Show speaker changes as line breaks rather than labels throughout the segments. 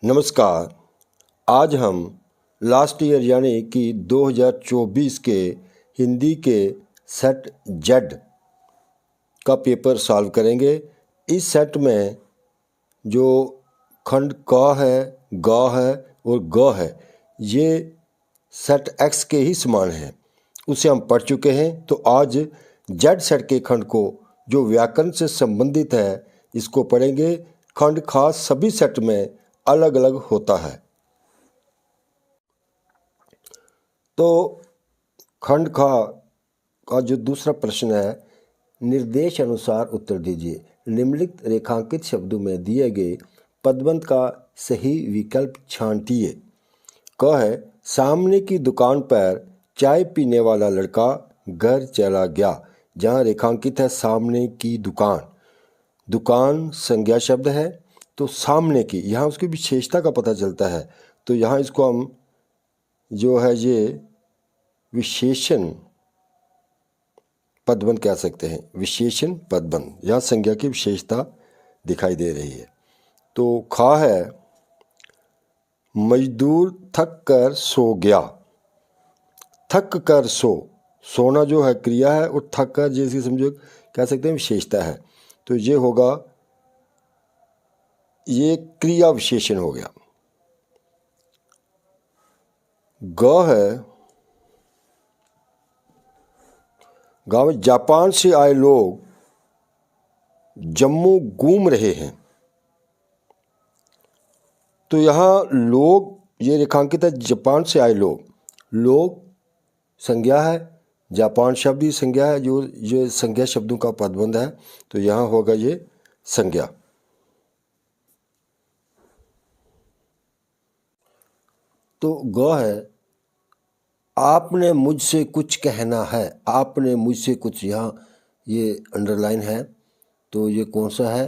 नमस्कार। आज हम लास्ट ईयर यानी कि 2024 के हिंदी के सेट जेड का पेपर सॉल्व करेंगे। इस सेट में जो खंड क है, ग है और ग है, ये सेट एक्स के ही समान है। उसे हम पढ़ चुके हैं। तो आज जेड सेट के खंड को जो व्याकरण से संबंधित है इसको पढ़ेंगे। खंड खास सभी सेट में अलग अलग होता है। तो खंड खा का जो दूसरा प्रश्न है, निर्देश अनुसार उत्तर दीजिए। निम्नलिखित रेखांकित शब्दों में दिए गए पदबंध का सही विकल्प छांटिए। क है, सामने की दुकान पर चाय पीने वाला लड़का घर चला गया। जहाँ रेखांकित है सामने की दुकान, दुकान संज्ञा शब्द है तो सामने की, यहाँ उसकी विशेषता का पता चलता है। तो यहाँ इसको हम जो है ये विशेषण पदबंध कह सकते हैं। विशेषण पदबंध, यहाँ संज्ञा की विशेषता दिखाई दे रही है। तो खा है, मजदूर थक कर सो गया। थक कर सो, सोना जो है क्रिया है और थक कर जैसे समझो कह सकते हैं विशेषता है। तो ये होगा, ये क्रिया विशेषण हो गया। ग है, गांव में जापान से आए लोग जम्मू घूम रहे हैं। तो यहाँ लोग, ये रेखांकित है जापान से आए लोग। लोग संज्ञा है, जापान शब्द ही संज्ञा है, जो ये संज्ञा शब्दों का पदबंध है। तो यहाँ होगा ये संज्ञा। तो ग है, आपने मुझसे कुछ कहना है। आपने मुझसे कुछ, यहाँ ये अंडरलाइन है। तो ये कौन सा है?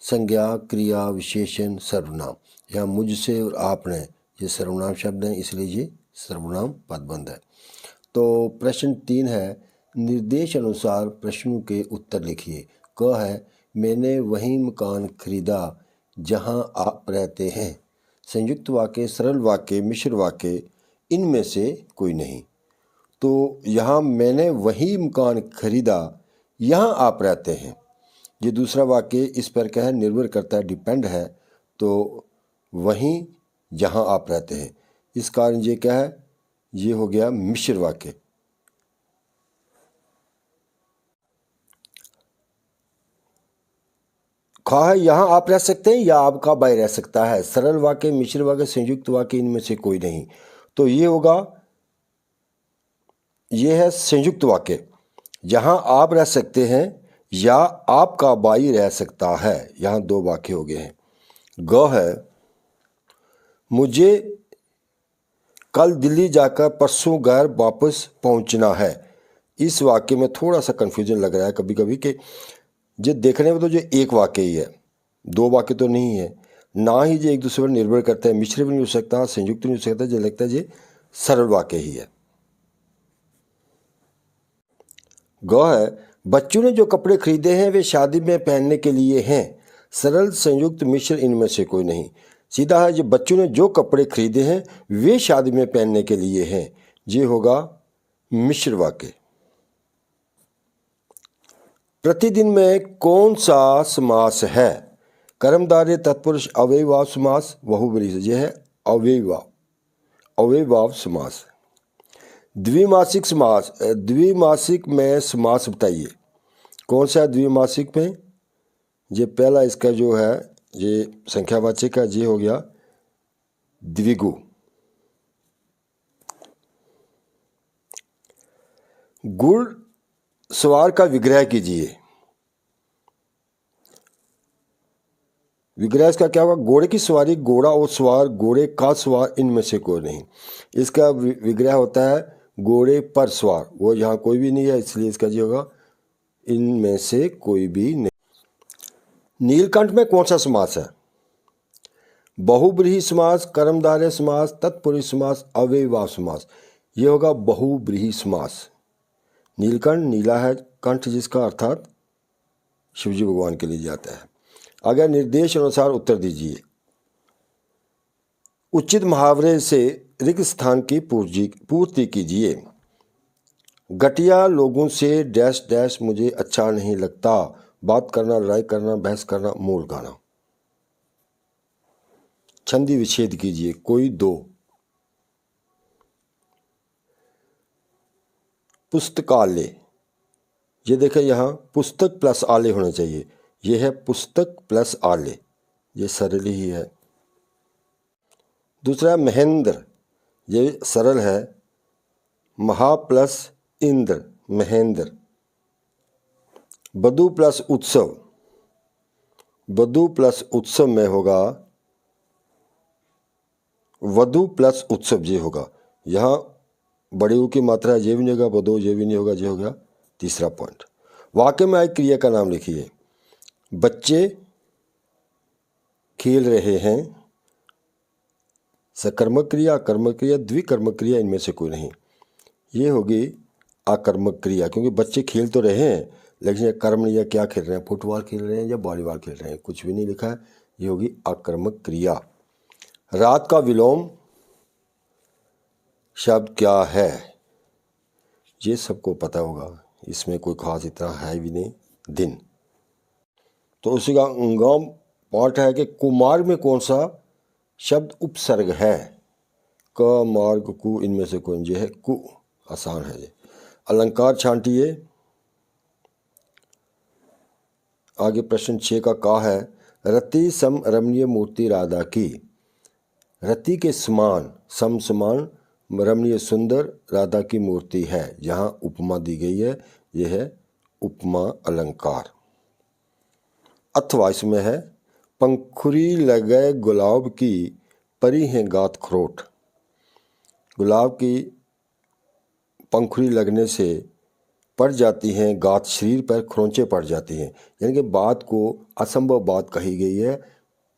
संज्ञा, क्रिया, विशेषण, सर्वनाम। यहाँ मुझसे और आपने ये सर्वनाम शब्द हैं, इसलिए ये सर्वनाम पदबंध है। तो प्रश्न 3 है, निर्देश अनुसार प्रश्नों के उत्तर लिखिए। क है, मैंने वही मकान खरीदा जहां आप रहते हैं। संयुक्त वाक्य, सरल वाक्य, मिश्र वाक्य, इनमें से कोई नहीं। तो यहाँ मैंने वही मकान खरीदा, यहाँ आप रहते हैं। ये दूसरा वाक्य इस पर क्या है? निर्भर करता है, डिपेंड है। तो वहीं जहाँ आप रहते हैं, इस कारण ये क्या है? ये हो गया मिश्र वाक्य। खा है, यहाँ आप रह सकते हैं या आपका भाई रह सकता है। सरल वाक्य, मिश्र वाक्य, संयुक्त वाक्य, इनमें से कोई नहीं। तो ये होगा, ये है संयुक्त वाक्य। जहाँ आप रह सकते हैं या आपका भाई रह सकता है, यहाँ 2 वाक्य हो गए हैं। ग है, मुझे कल दिल्ली जाकर परसों घर वापस पहुंचना है। इस वाक्य में थोड़ा सा कन्फ्यूजन लग रहा है कभी कभी कि जो देखने में तो जो एक वाक्य ही है, 2 वाक्य तो नहीं है। ना ही ये एक दूसरे पर निर्भर करता है, मिश्र भी नहीं हो सकता, संयुक्त नहीं हो सकता। जो लगता है ये सरल वाक्य ही है। ग है, बच्चों ने जो कपड़े खरीदे हैं वे शादी में पहनने के लिए हैं। सरल, संयुक्त, मिश्र, इनमें से कोई नहीं। सीधा है, जो बच्चों ने जो कपड़े खरीदे हैं वे शादी में पहनने के लिए हैं। ये होगा मिश्र वाक्य। प्रतिदिन में कौन सा समास है? कर्मधारय, तत्पुरुष, अव्ययभाव समास, बहुब्रीहि। यह है अव्ययभाव समास। द्विमासिक समास, द्विमासिक में समास बताइए। कौन सा द्विमासिक में? ये पहला इसका जो है ये संख्यावाचक का, ये हो गया द्विगु। गुण सवार का विग्रह कीजिए। विग्रह इसका क्या होगा? घोड़े की सवारी, घोड़ा और सवार, घोड़े का सवार, इनमें से कोई नहीं। इसका विग्रह होता है घोड़े पर सवार, वो यहाँ कोई भी नहीं है, इसलिए इसका जो होगा इनमें से कोई भी नहीं। नीलकंठ में कौन सा समास है? बहुब्रीहि समास, कर्मधारय समास, तत्पुरुष समास, अव्ययभाव समास। ये होगा बहुब्रीहि समास। नीलकंठ, नीला है कंठ जिसका, अर्थात शिवजी भगवान के लिए जाता है। अगर निर्देश अनुसार उत्तर दीजिए। उचित मुहावरे से रिक्त स्थान की पूर्ति कीजिए। घटिया लोगों से डैश डैश मुझे अच्छा नहीं लगता। बात करना, लड़ाई करना, बहस करना, मोल गाना। छंदी विच्छेद कीजिए, कोई दो। पुस्तकालय, ये देखें यहाँ पुस्तक प्लस आलय होना चाहिए, ये है पुस्तक प्लस आलय, ये सरल ही है। दूसरा महेंद्र, ये सरल है, महा प्लस इंद्र, महेंद्र। बधु प्लस उत्सव, बधु प्लस उत्सव में होगा वधु प्लस उत्सव, ये होगा। यहाँ बड़े ऊ की मात्रा ये भी नहीं होगा, बधो ये भी नहीं होगा, ये हो गया तीसरा पॉइंट। वाक्य में आई क्रिया का नाम लिखिए। बच्चे खेल रहे हैं, सकर्मक क्रिया, कर्मक क्रिया, द्विकर्मक क्रिया, इनमें से कोई नहीं। ये होगी आकर्मक क्रिया, क्योंकि बच्चे खेल तो रहे हैं लेकिन ये कर्म या क्या खेल रहे हैं, फुटबॉल खेल रहे हैं या वॉलीबॉल खेल रहे हैं, कुछ भी नहीं लिखा है, ये होगी आकर्मक क्रिया। रात का विलोम शब्द क्या है, ये सबको पता होगा, इसमें कोई खास इतना है भी नहीं, दिन। तो उसी का गांव पाठ है कि कुमार्ग में कौन सा शब्द उपसर्ग है। क मार्ग कु, इनमें से कौन, ये है कु, आसान है ये। अलंकार छांटिए। आगे प्रश्न 6 का का है, रति सम रमणीय मूर्ति राधा की। रति के समान, सम समान, रमणीय सुंदर राधा की मूर्ति है। यहाँ उपमा दी गई है, यह है उपमा अलंकार। अथवा इसमें है, पंखुरी लगे गुलाब की परी हैं गात खरोट। गुलाब की पंखुरी लगने से पड़ जाती हैं गात, शरीर पर खरोंचे पड़ जाती हैं, यानी कि बात को असंभव बात कही गई है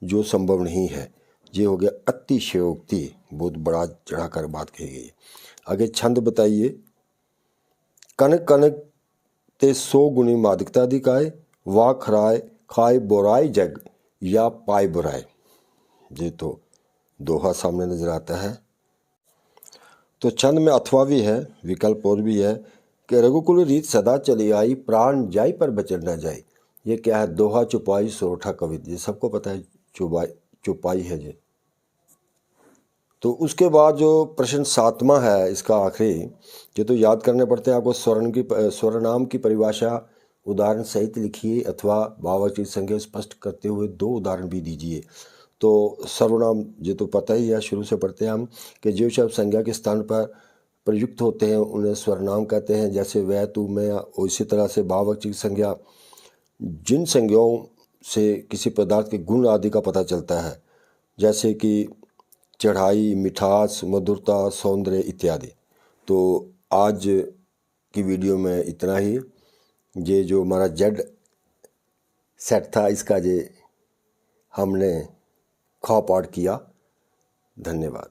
जो संभव नहीं है। ये हो गया अतिशयोक्ति, बहुत बड़ा चढ़ाकर बात कही गई है। आगे छंद बताइए। कनक कनक ते 100 गुनी मादिकता दिखाए, वाह खराय खाए बोराई जग या पाए बुराए। ये तो दोहा सामने नजर आता है। तो छंद में अथवा भी है, विकल्प और भी है कि रघुकुल रीत सदा चली आई, प्राण जाई पर बचन न जाए। ये क्या है, दोहा, चौपाई, सोरठा, कविता, ये सबको पता है, चौपाई है ये। तो उसके बाद जो प्रश्न 7वां है, इसका आखिरी, ये तो याद करने पड़ते हैं आपको। स्वरनाम की परिभाषा उदाहरण सहित लिखिए अथवा भाववाचक संज्ञा स्पष्ट करते हुए 2 उदाहरण भी दीजिए। तो सर्वनाम ये तो पता ही है, शुरू से पढ़ते हैं हम कि जो शब्द संज्ञा के स्थान पर प्रयुक्त होते हैं उन्हें स्वरनाम कहते हैं, जैसे वह, तू, मैं। उसी तरह से भाववाचक संज्ञा जिन संज्ञाओं से किसी पदार्थ के गुण आदि का पता चलता है, जैसे कि चढ़ाई, मिठास, मधुरता, सौंदर्य इत्यादि। तो आज की वीडियो में इतना ही। ये जो हमारा जेड सेट था, इसका ये हमने खा पाठ किया। धन्यवाद।